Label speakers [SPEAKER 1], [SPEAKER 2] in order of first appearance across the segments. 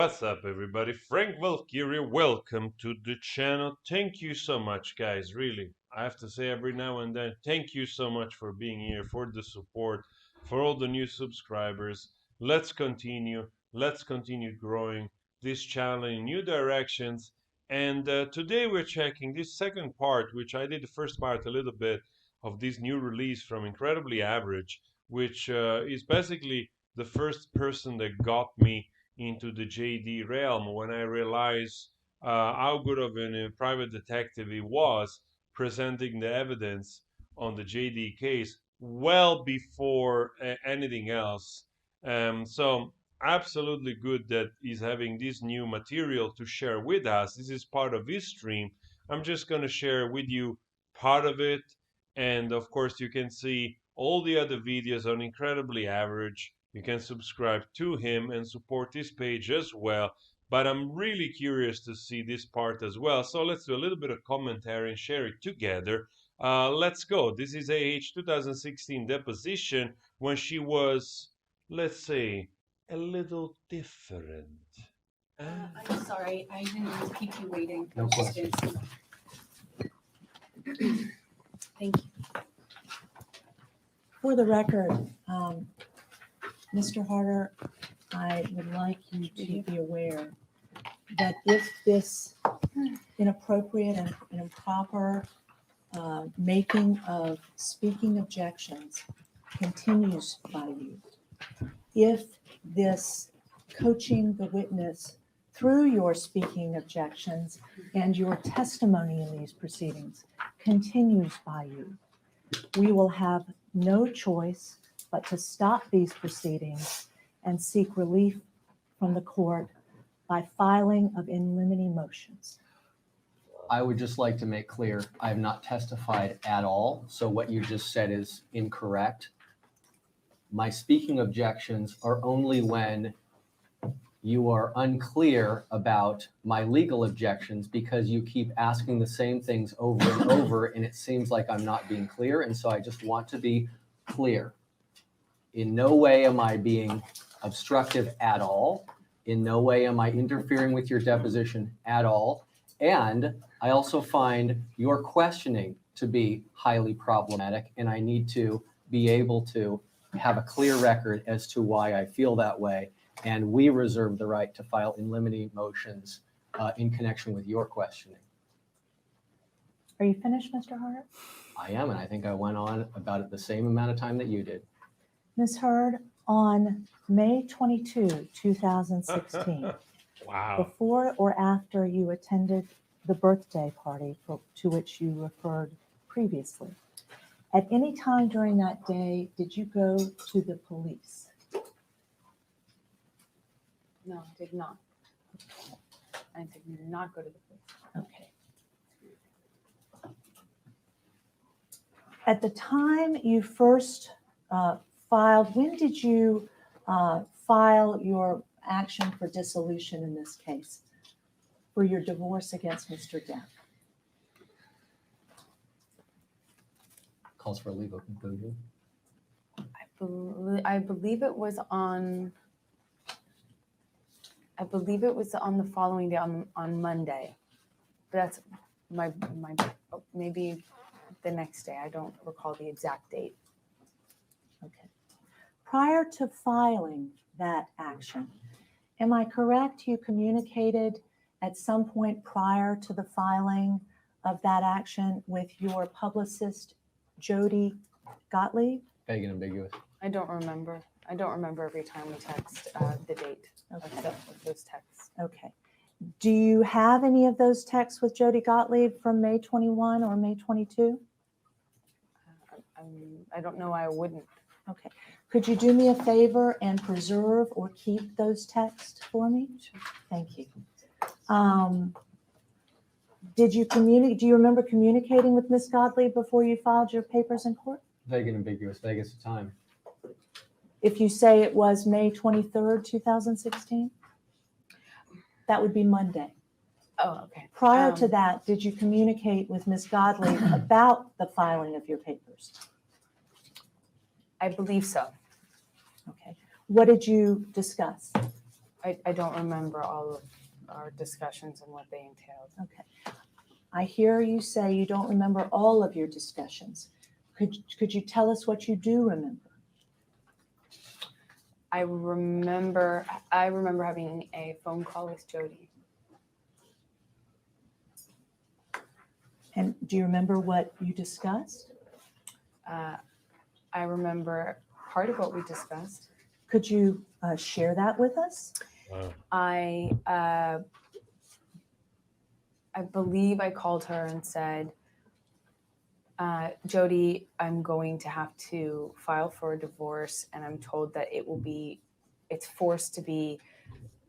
[SPEAKER 1] What's up, everybody? Frank Valkyrie, welcome to the channel. Thank you so much, guys. Really, I have to say every now and then, thank you so much for being here, for the support, for all the new subscribers. Let's continue. Let's continue growing this channel in new directions. And today we're checking this second part, which I did the first part a little bit of this new release from Incredibly Average, which is basically the first person that got me into the JD realm when I realized how good of a private detective he was, presenting the evidence on the JD case well before anything else. So absolutely good that he's having this new material to share with us. This is part of his stream. I'm just going to share with you part of it. And of course, you can see all the other videos on Incredibly Average. You can subscribe to him and support this page as well. But I'm really curious to see this part as well. So let's do a little bit of commentary and share it together. Let's go. This is AH 2016 deposition when she was, let's say, a little different.
[SPEAKER 2] I'm sorry, I didn't mean to keep you waiting.
[SPEAKER 3] No question.
[SPEAKER 2] Thank you.
[SPEAKER 4] For the record, Mr. Harder, I would like you to be aware that if this inappropriate and improper making of speaking objections continues by you, if this coaching the witness through your speaking objections and your testimony in these proceedings continues by you, we will have no choice but to stop these proceedings and seek relief from the court by filing of in limine motions.
[SPEAKER 3] I would just like to make clear, I have not testified at all, so what you just said is incorrect. My speaking objections are only when you are unclear about my legal objections because you keep asking the same things over and over, and it seems like I'm not being clear, and so I just want to be clear. In no way am I being obstructive at all. In no way am I interfering with your deposition at all. And I also find your questioning to be highly problematic, and I need to be able to have a clear record as to why I feel that way. And we reserve the right to file in limine motions in connection with your questioning.
[SPEAKER 4] Are you finished, Mr. Hart?
[SPEAKER 3] I am, and I think I went on about it the same amount of time that you did.
[SPEAKER 4] Ms. Hurd, on May 22, 2016,
[SPEAKER 1] Wow.
[SPEAKER 4] before or after you attended the birthday party to which you referred previously, at any time during that day, did you go to the police?
[SPEAKER 2] No, I did not. I did not go to the police.
[SPEAKER 4] Okay. At the time you first filed, when did you file your action for dissolution in this case, for your divorce against Mr. Depp?
[SPEAKER 3] Calls for a legal conclusion.
[SPEAKER 2] I believe it was on. I believe it was on the following day, on Monday. But that's my maybe the next day. I don't recall the exact date.
[SPEAKER 4] Okay. Prior to filing that action, am I correct? You communicated at some point prior to the filing of that action with your publicist, Jody Gottlieb?
[SPEAKER 3] Vague and ambiguous.
[SPEAKER 2] I don't remember. I don't remember every time we text the date of those texts.
[SPEAKER 4] Okay. Do you have any of those texts with Jody Gottlieb from May 21 or May 22?
[SPEAKER 2] I don't know. I wouldn't.
[SPEAKER 4] Okay. Could you do me a favor and preserve or keep those texts for me?
[SPEAKER 2] Sure.
[SPEAKER 4] Thank you. Did you communicate? Do you remember communicating with Ms. Gottlieb before you filed your papers in court?
[SPEAKER 3] Vague and ambiguous. Vague as the time.
[SPEAKER 4] If you say it was May 23rd, 2016, that would be Monday.
[SPEAKER 2] Oh, okay.
[SPEAKER 4] Prior to that, did you communicate with Ms. Gottlieb about the filing of your papers?
[SPEAKER 2] I believe so.
[SPEAKER 4] Okay. What did you discuss?
[SPEAKER 2] I don't remember all of our discussions and what they entailed.
[SPEAKER 4] Okay. I hear you say you don't remember all of your discussions. Could you tell us what you do remember?
[SPEAKER 2] I remember having a phone call with Jody.
[SPEAKER 4] And do you remember what you discussed?
[SPEAKER 2] I remember part of what we discussed.
[SPEAKER 4] Could you share that with us?
[SPEAKER 1] Wow.
[SPEAKER 2] I believe I called her and said, Jody, I'm going to have to file for a divorce, and I'm told that it's forced to be,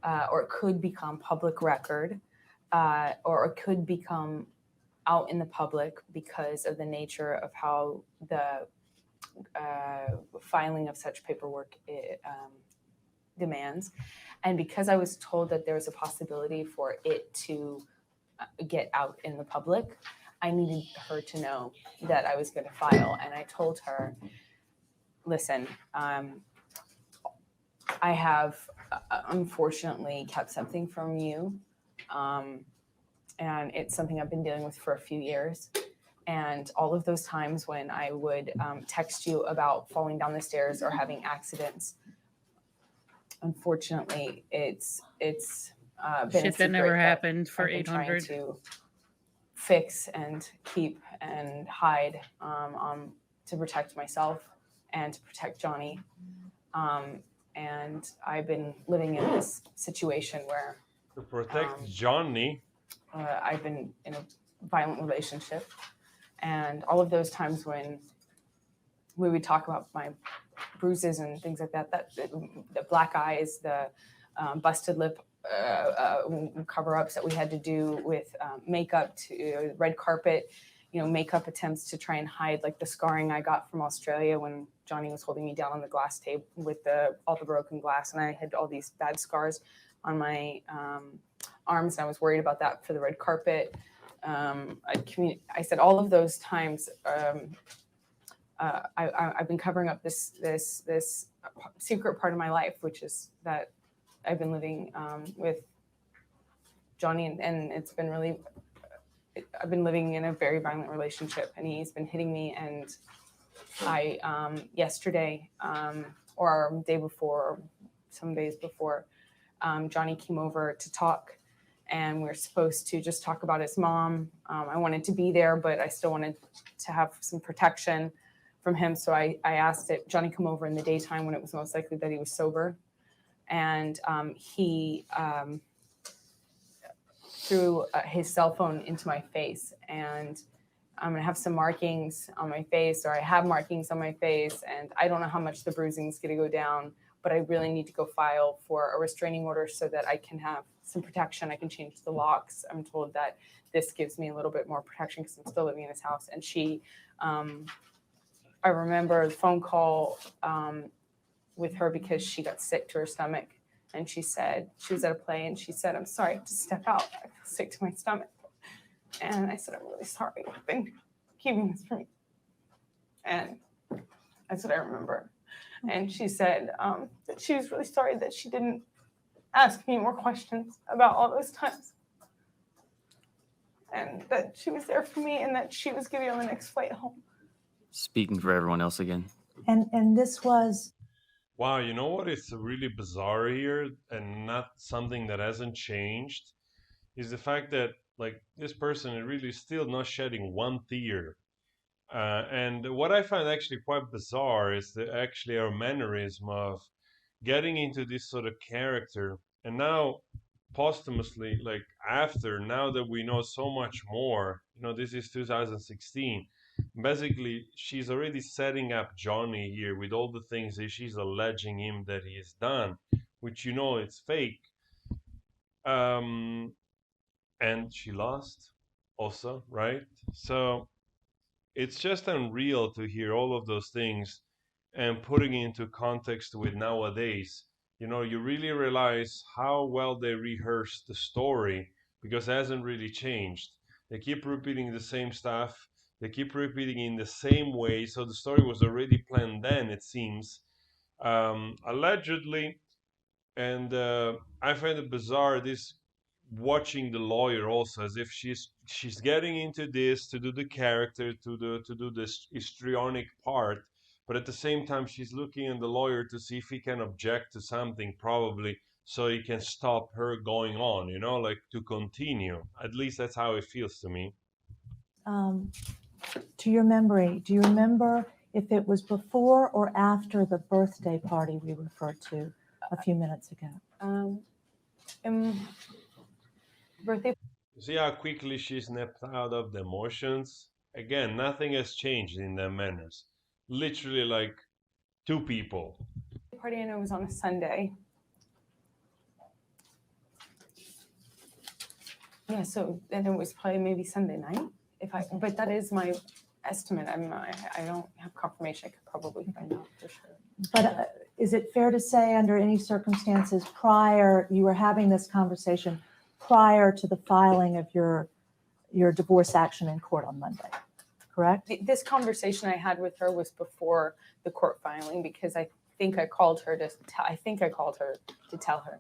[SPEAKER 2] or it could become public record, or it could become out in the public because of the nature of how the filing of such paperwork demands. And because I was told that there was a possibility for it to get out in the public, I needed her to know that I was going to file. And I told her, listen, I have unfortunately kept something from you. And it's something I've been dealing with for a few years. And all of those times when I would text you about falling down the stairs or having accidents, unfortunately, it's been a
[SPEAKER 5] Shit that never
[SPEAKER 2] secret
[SPEAKER 5] happened for
[SPEAKER 2] I've been trying
[SPEAKER 5] 800.
[SPEAKER 2] to fix and keep and hide to protect myself and to protect Johnny. And I've been living in this situation where
[SPEAKER 1] To protect Johnny.
[SPEAKER 2] I've been in a violent relationship. And all of those times when we would talk about my bruises and things like that, the black eyes, the busted lip cover-ups that we had to do with makeup, to red carpet, makeup attempts to try and hide like the scarring I got from Australia when Johnny was holding me down on the glass table with all the broken glass, and I had all these bad scars on my arms, and I was worried about that for the red carpet. I said all of those times I've been covering up this secret part of my life, which is that I've been living with Johnny, and it's been really, I've been living in a very violent relationship, and he's been hitting me. And I yesterday or day before, or some days before, Johnny came over to talk. And we are supposed to just talk about his mom. I wanted to be there, but I still wanted to have some protection from him. So I asked that Johnny come over in the daytime when it was most likely that he was sober. And he threw his cell phone into my face. And I'm going to have some markings on my face, or I have markings on my face. And I don't know how much the bruising is going to go down, but I really need to go file for a restraining order so that I can have some protection. I can change the locks. I'm told that this gives me a little bit more protection because I'm still living in his house. And she, I remember the phone call with her because she got sick to her stomach. And she said, she was at a play and she said, I'm sorry, I have to step out. I feel sick to my stomach. And I said, I'm really sorry. I've been keeping this from you. And that's what I remember. And she said that she was really sorry that she didn't ask me more questions about all those times. And that she was there for me and that she was giving me on the next flight home.
[SPEAKER 6] Speaking for everyone else again.
[SPEAKER 4] And this was
[SPEAKER 1] Wow, you know what is really bizarre here and not something that hasn't changed is the fact that like this person is really still not shedding one tear. And what I find actually quite bizarre is actually our mannerism of getting into this sort of character, and now posthumously, like after, now that we know so much more, this is 2016. Basically, she's already setting up Johnny here with all the things that she's alleging him that he has done, which it's fake. And she lost also, right? So it's just unreal to hear all of those things and putting it into context with nowadays. You really realize how well they rehearsed the story because it hasn't really changed. They keep repeating the same stuff. They keep repeating in the same way. So the story was already planned then, it seems. Allegedly, And I find it bizarre this watching the lawyer also as if she's getting into this to do the character to do this histrionic part, but at the same time she's looking at the lawyer to see if he can object to something probably so he can stop her going on, you know, like to continue. At least that's how it feels to me.
[SPEAKER 4] Um, to your memory, do you remember if it was before or after the birthday party we referred to a few minutes ago?
[SPEAKER 2] Birthday.
[SPEAKER 1] See how quickly she snapped out of the emotions? Again, nothing has changed in their manners. Literally like two people.
[SPEAKER 2] Party I know was on a Sunday. Yeah, so then it was probably maybe Sunday night. But that is my estimate. I don't have confirmation. I could probably find out for sure.
[SPEAKER 4] But is it fair to say under any circumstances prior, you were having this conversation prior to the filing of your divorce action in court on Monday, correct?
[SPEAKER 2] This conversation I had with her was before the court filing because I think I called her to tell her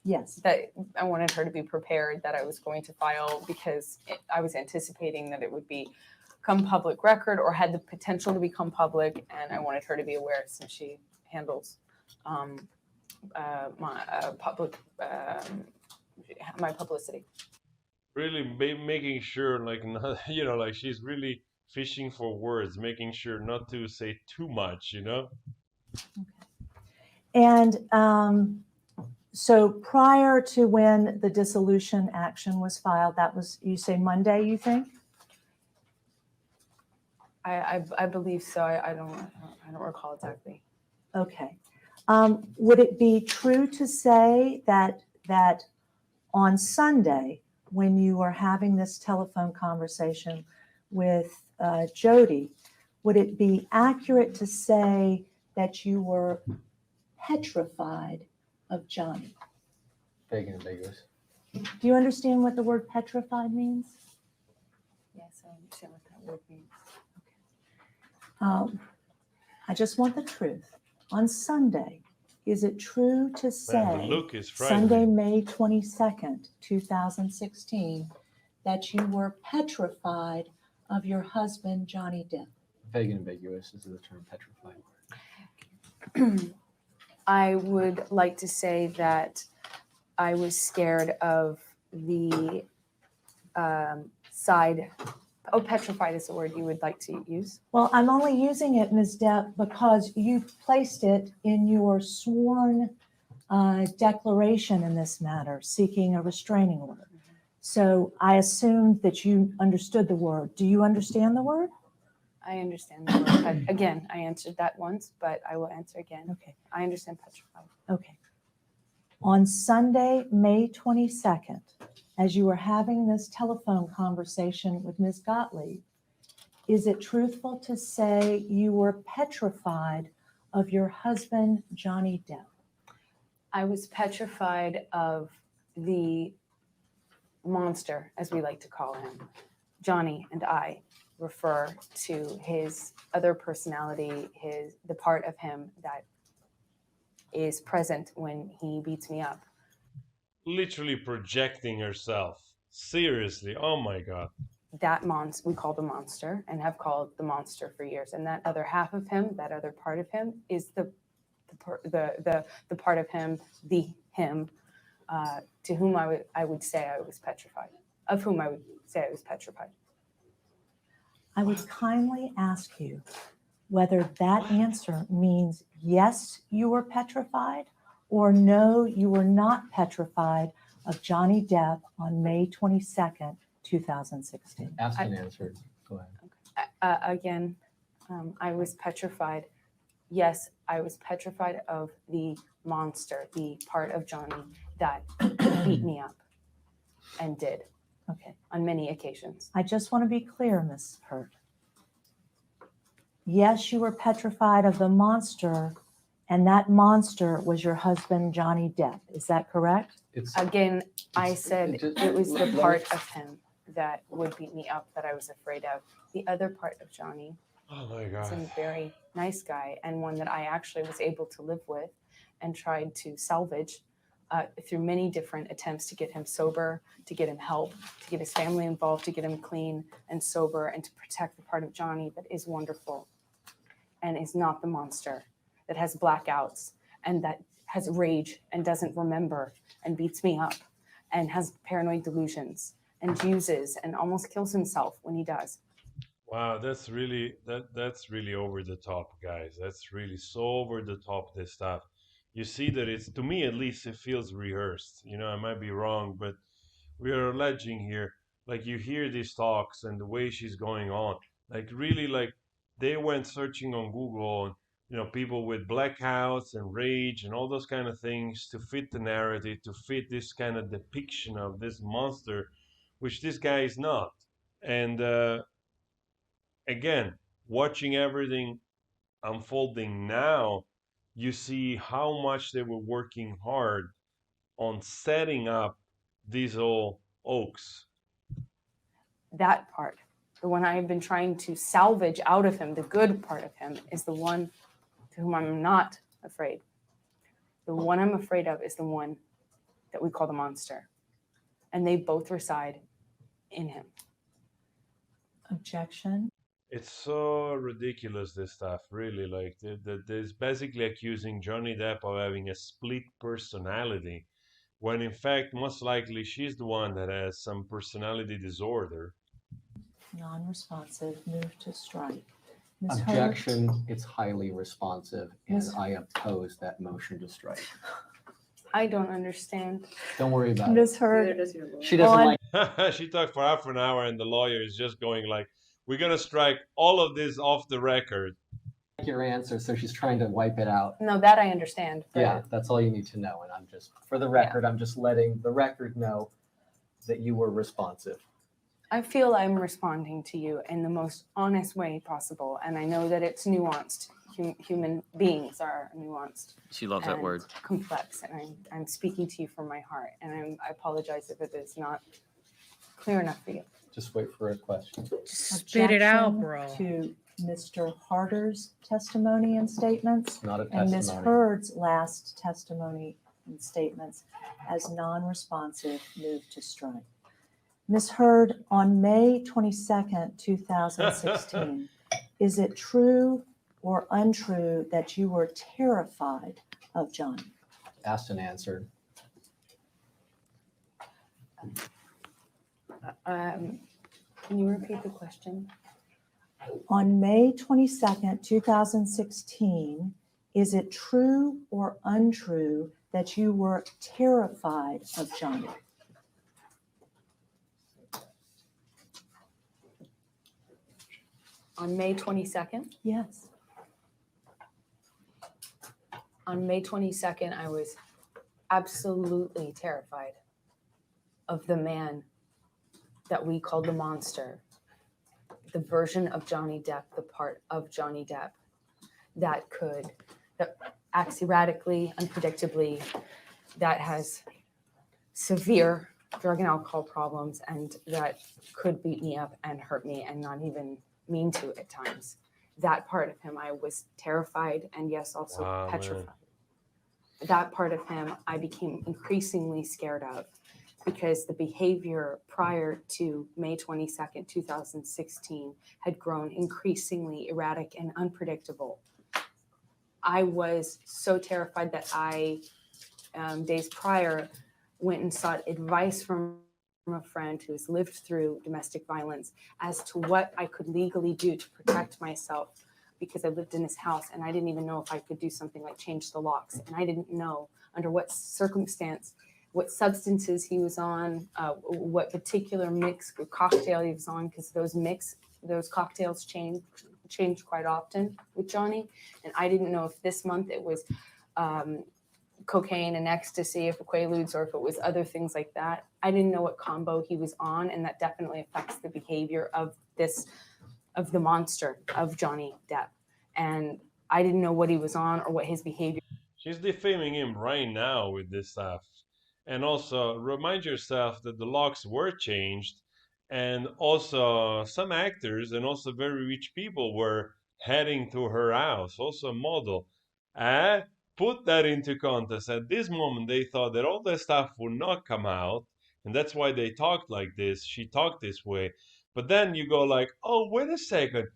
[SPEAKER 4] Yes.
[SPEAKER 2] that I wanted her to be prepared that I was going to file because I was anticipating that it would become public record or had the potential to become public, and I wanted her to be aware since she handles my my publicity.
[SPEAKER 1] Really making sure, like, not, you know, like she's really fishing for words, making sure not to say too much, you know?
[SPEAKER 4] And so prior to when the dissolution action was filed, that was, you say Monday, you think?
[SPEAKER 2] I believe so. I don't recall exactly.
[SPEAKER 4] Okay. Would it be true to say that on Sunday, when you were having this telephone conversation with Jody, would it be accurate to say that you were petrified of Johnny?
[SPEAKER 3] Vague and ambiguous.
[SPEAKER 4] Do you understand what the word petrified means?
[SPEAKER 2] Yes, I understand what that word means.
[SPEAKER 4] I just want the truth. On Sunday, is it true to
[SPEAKER 1] Man, the
[SPEAKER 4] say
[SPEAKER 1] look is
[SPEAKER 4] Sunday,
[SPEAKER 1] frightening.
[SPEAKER 4] May 22nd, 2016, that you were petrified of your husband, Johnny Depp?
[SPEAKER 3] Vague and ambiguous is the term petrified.
[SPEAKER 2] I would like to say that I was scared of the side. Oh, petrified is the word you would like to use.
[SPEAKER 4] Well, I'm only using it, Ms. Depp, because you placed it in your sworn declaration in this matter, seeking a restraining order. So I assumed that you understood the word. Do you understand the word?
[SPEAKER 2] I understand the word. Again, I answered that once, but I will answer again.
[SPEAKER 4] Okay.
[SPEAKER 2] I understand petrified.
[SPEAKER 4] Okay. On Sunday, May 22nd, as you were having this telephone conversation with Ms. Gottlieb, is it truthful to say you were petrified of your husband, Johnny Depp?
[SPEAKER 2] I was petrified of the monster, as we like to call him. Johnny and I refer to his other personality, the part of him that is present when he beats me up.
[SPEAKER 1] Literally projecting herself. Seriously, oh my God.
[SPEAKER 2] That we call the monster and have called the monster for years. And that other half of him, that other part of him, is the part of him, to whom I would say I was petrified. Of whom I would say I was petrified.
[SPEAKER 4] I would kindly ask you whether that answer means yes, you were petrified, or no, you were not petrified of Johnny Depp on May 22nd, 2016.
[SPEAKER 3] Asked and answered. Go ahead.
[SPEAKER 2] Again, I was petrified. Yes, I was petrified of the monster, the part of Johnny that beat me up and did.
[SPEAKER 4] Okay.
[SPEAKER 2] On many occasions.
[SPEAKER 4] I just want to be clear, Ms. Hurt. Yes, you were petrified of the monster, and that monster was your husband, Johnny Depp. Is that correct?
[SPEAKER 2] Again, I said it was the
[SPEAKER 3] let
[SPEAKER 2] part of him that would beat me up that I was afraid of. The other part of Johnny
[SPEAKER 1] Oh my
[SPEAKER 2] is
[SPEAKER 1] God.
[SPEAKER 2] a very nice guy and one that I actually was able to live with and tried to salvage through many different attempts to get him sober, to get him help, to get his family involved, to get him clean and sober, and to protect the part of Johnny that is wonderful and is not the monster, that has blackouts and that has rage and doesn't remember and beats me up and has paranoid delusions and uses and almost kills himself when he does.
[SPEAKER 1] Wow, that's really over the top, guys. That's really so over the top, this stuff. You see that it's, to me at least, it feels rehearsed. You know, I might be wrong, but we are alleging here, like you hear these talks and the way she's going on, like really like they went searching on Google and people with blackouts and rage and all those kind of things to fit the narrative, to fit this kind of depiction of this monster, which this guy is not. And again, watching everything unfolding now, you see how much they were working hard on setting up these old oaks.
[SPEAKER 2] That part, the one I have been trying to salvage out of him, the good part of him, is the one to whom I'm not afraid. The one I'm afraid of is the one that we call the monster. And they both reside in him.
[SPEAKER 4] Objection.
[SPEAKER 1] It's so ridiculous, this stuff, really. Like, there's basically accusing Johnny Depp of having a split personality, when in fact, most likely, she's the one that has some personality disorder.
[SPEAKER 4] Non-responsive. Move to strike. Ms. Hurd?
[SPEAKER 3] Objection, it's highly responsive, and
[SPEAKER 4] Ms.
[SPEAKER 3] I oppose that motion to strike.
[SPEAKER 2] I don't understand.
[SPEAKER 3] Don't worry about it.
[SPEAKER 4] Ms. Hurd?
[SPEAKER 3] She doesn't
[SPEAKER 4] on-
[SPEAKER 3] like,
[SPEAKER 1] She talked for half an hour, and the lawyer is just going like, "We're gonna strike all of this off the record."
[SPEAKER 3] your answer, so she's trying to wipe it out.
[SPEAKER 2] No, that I understand. But
[SPEAKER 3] Yeah, that's all you need to know. And I'm just, for the record, I'm just letting the record know that you were responsive.
[SPEAKER 2] I feel I'm responding to you in the most honest way possible. And I know that it's nuanced. Human beings are nuanced.
[SPEAKER 6] She loves that
[SPEAKER 2] and
[SPEAKER 6] word.
[SPEAKER 2] Complex. And I'm speaking to you from my heart. And I apologize if it is not clear enough for you.
[SPEAKER 3] Just wait for a question.
[SPEAKER 5] Spit it out,
[SPEAKER 4] Objection
[SPEAKER 5] bro.
[SPEAKER 4] To Mr. Harder's testimony and statements
[SPEAKER 3] Not a
[SPEAKER 4] and Ms.
[SPEAKER 3] testimony.
[SPEAKER 4] Hurd's last testimony and statements as non-responsive. Move to strike. Ms. Hurd, on May 22nd, 2016, is it true or untrue that you were terrified of Johnny?
[SPEAKER 3] Asked and answered.
[SPEAKER 2] Can you repeat the question?
[SPEAKER 4] On May 22nd, 2016, is it true or untrue that you were terrified of Johnny?
[SPEAKER 2] On May 22nd?
[SPEAKER 4] Yes.
[SPEAKER 2] On May 22nd, I was absolutely terrified of the man that we called the monster, the version of Johnny Depp, the part of Johnny Depp that acts erratically, unpredictably, that has severe drug and alcohol problems, and that could beat me up and hurt me and not even mean to at times. That part of him, I was terrified and yes, also
[SPEAKER 1] Wow,
[SPEAKER 2] petrified.
[SPEAKER 1] man.
[SPEAKER 2] That part of him, I became increasingly scared of because the behavior prior to May 22nd, 2016 had grown increasingly erratic and unpredictable. I was so terrified that I, days prior, went and sought advice from a friend who has lived through domestic violence as to what I could legally do to protect myself, because I lived in his house and I didn't even know if I could do something like change the locks. And I didn't know under what circumstance, what substances he was on, what particular mix or cocktail he was on, because those cocktails change quite often with Johnny. And I didn't know if this month it was cocaine and ecstasy, if it Quaaludes, or if it was other things like that. I didn't know what combo he was on, and that definitely affects the behavior of the monster of Johnny Depp. And I didn't know what he was on or what his behavior.
[SPEAKER 1] She's defaming him right now with this stuff. And also remind yourself that the locks were changed, and also some actors and also very rich people were heading to her house, also a model. put that into context. At this moment, they thought that all that stuff would not come out, and that's why they talked like this. She talked this way. But then you go like, oh, wait a second.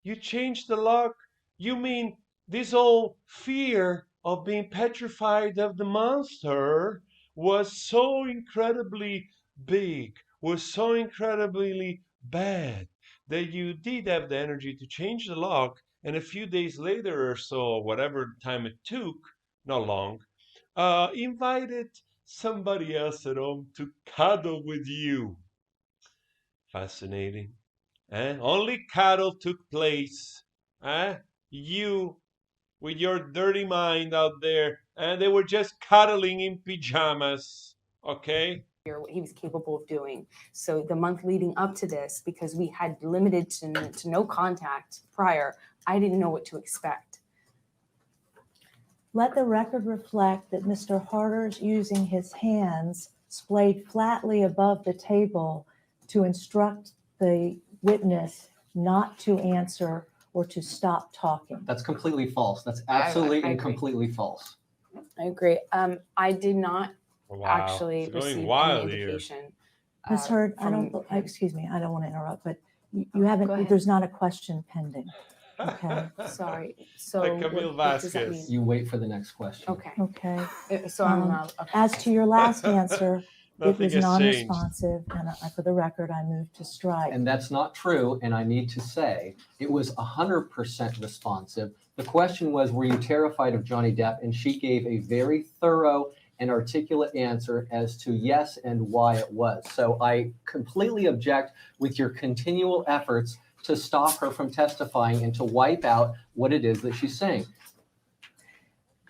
[SPEAKER 1] You changed the lock? You mean this whole fear of being petrified of the monster was so incredibly big, was so incredibly bad that you did have the energy to change the lock, and a few days later or so, whatever time it took, not long, invited somebody else at home to cuddle with you. Fascinating. Only cuddle took place. You with your dirty mind out there, and they were just cuddling in pajamas. Okay?
[SPEAKER 2] What he was capable of doing. So the month leading up to this, because we had limited to no contact prior, I didn't know what to expect.
[SPEAKER 4] Let the record reflect that Mr. Harder's using his hands splayed flatly above the table to instruct the witness not to answer or to stop talking.
[SPEAKER 3] That's completely false. That's absolutely
[SPEAKER 2] I
[SPEAKER 3] and
[SPEAKER 2] agree.
[SPEAKER 3] completely false.
[SPEAKER 2] I agree. I did not
[SPEAKER 1] Wow.
[SPEAKER 2] actually
[SPEAKER 1] It's going
[SPEAKER 2] receive
[SPEAKER 1] wild
[SPEAKER 2] any
[SPEAKER 1] here.
[SPEAKER 2] indication.
[SPEAKER 4] Ms. Hurd,
[SPEAKER 2] from-
[SPEAKER 4] excuse me, I don't want to interrupt, but you haven't,
[SPEAKER 2] Go ahead.
[SPEAKER 4] there's not a question pending. Okay.
[SPEAKER 2] Sorry. So
[SPEAKER 1] Like Camille
[SPEAKER 2] what does that
[SPEAKER 1] Vasquez.
[SPEAKER 2] mean?
[SPEAKER 3] You wait for the next question.
[SPEAKER 2] Okay.
[SPEAKER 4] Okay.
[SPEAKER 2] So I'm
[SPEAKER 4] Um, As to your last answer, it
[SPEAKER 1] Nothing
[SPEAKER 4] was
[SPEAKER 1] has changed.
[SPEAKER 4] non-responsive, and for the record, I moved to strike.
[SPEAKER 3] And that's not true. And I need to say, it was 100% responsive. The question was, were you terrified of Johnny Depp? And she gave a very thorough and articulate answer as to yes and why it was. So I completely object with your continual efforts to stop her from testifying and to wipe out what it is that she's saying.